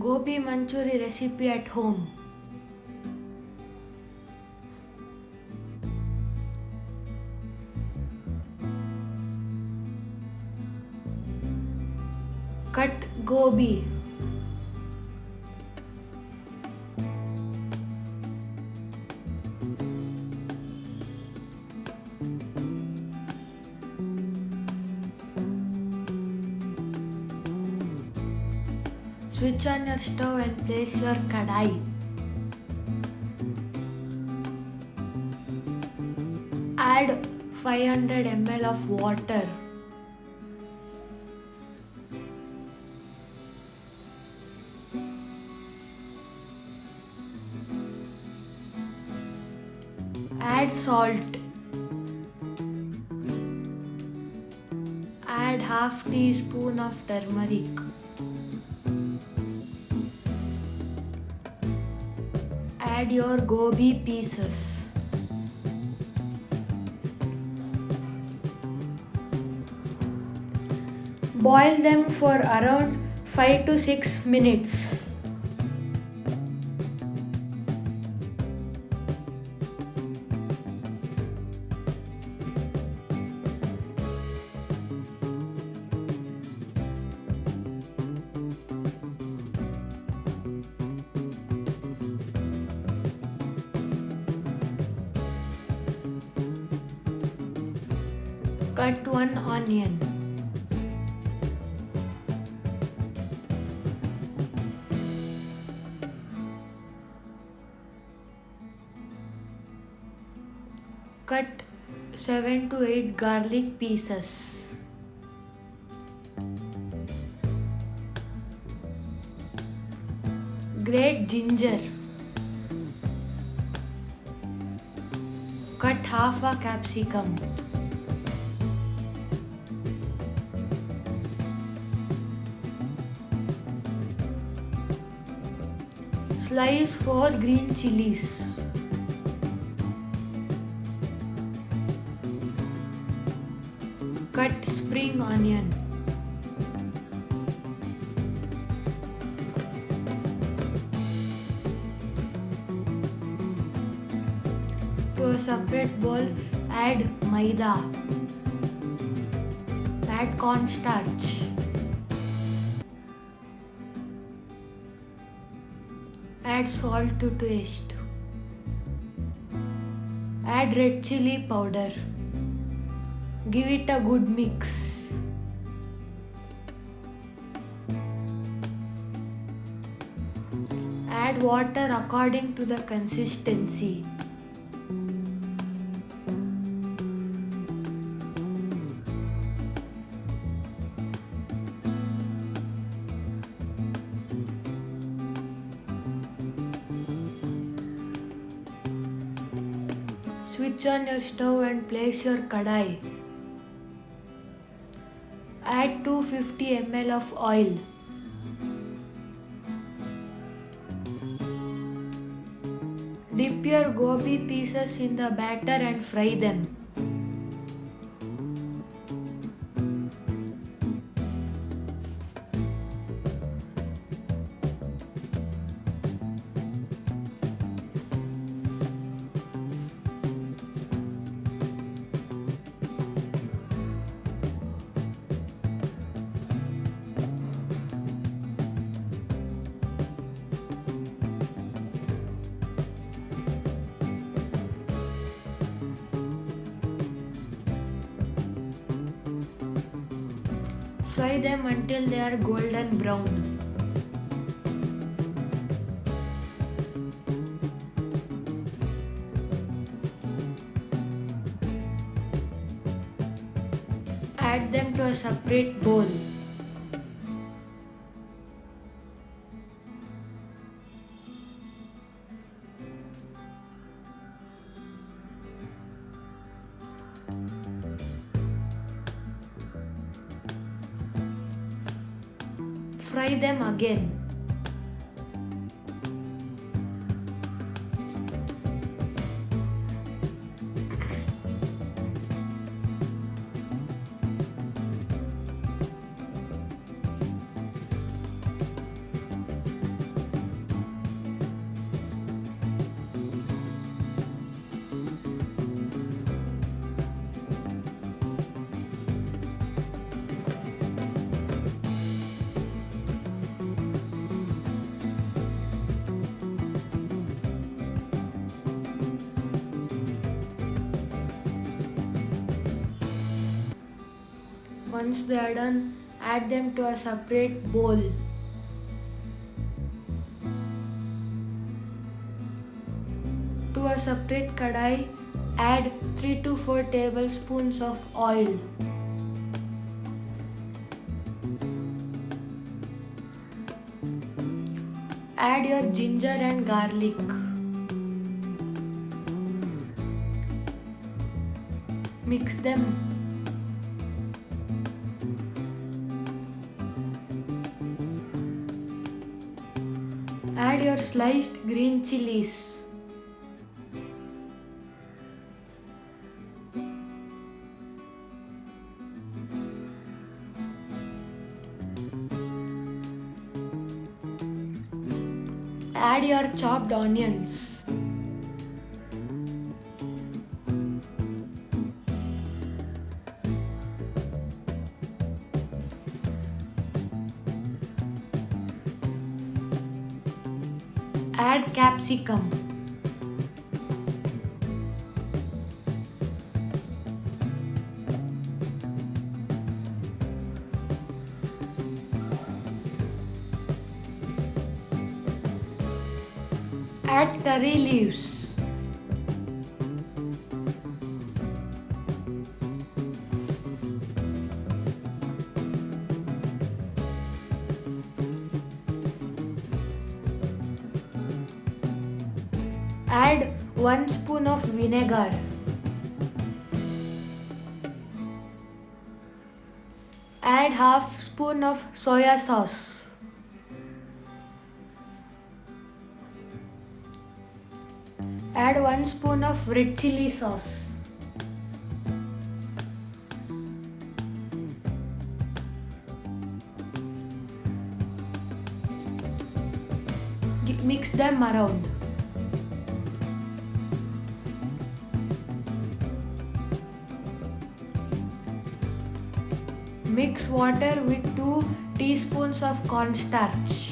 Gobi Manchurian recipe at home. Cut gobi. Switch on your stove and place your kadai. Add 500 ml of water. Add salt. Add half teaspoon of turmeric. Add your gobi pieces. Boil them for around 5 to 6 minutes. Cut one onion. Cut 7 to 8 garlic pieces. Grate ginger. Cut half a capsicum. Slice 4 green chilies. Cut spring onion. To a separate bowl, add Maida. Add cornstarch. Add salt to taste. Add red chilli powder. Give it a good mix. Add water according to the consistency. Switch on your stove and place your kadai. Add 250 ml of oil. Dip your gobi pieces in the batter and fry them. Fry them until they are golden brown. Add them to a separate bowl. Fry them again. Once they are done, add them to a separate bowl. To a separate kadai, add 3 to 4 tablespoons of oil. Add your ginger and garlic. Mix them. Add your sliced green chilies. Add your chopped onions. Add capsicum. Add curry leaves. Add 1 spoon of vinegar. Add half spoon of soya sauce. Add 1 spoon of red chilli sauce. Mix them around. Mix water with 2 teaspoons of cornstarch.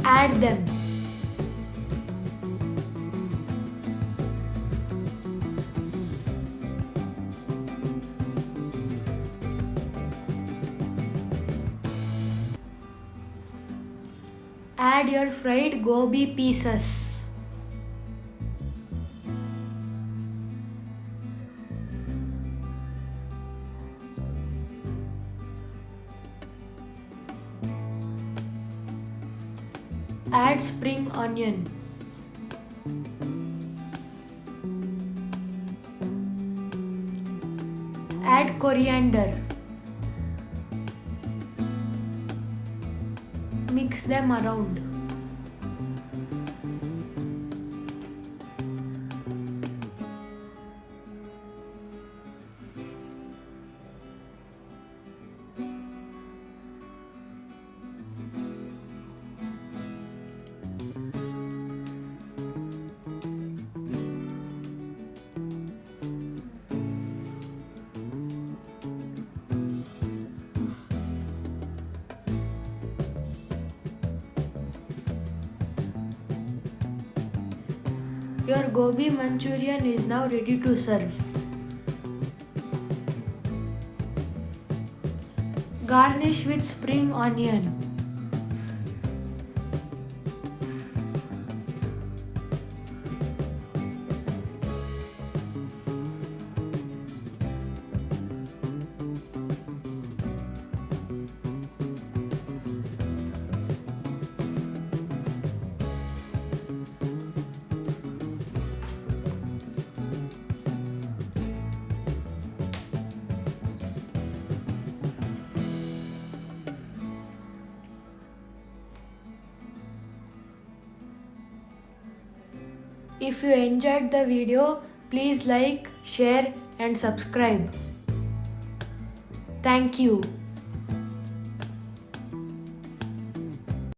Add them. Add your fried gobi pieces. Add spring onion. Add coriander. Mix them around. Your Gobi Manchurian is now ready to serve. Garnish with spring onion. If you enjoyed the video, please like, share and subscribe. Thank you.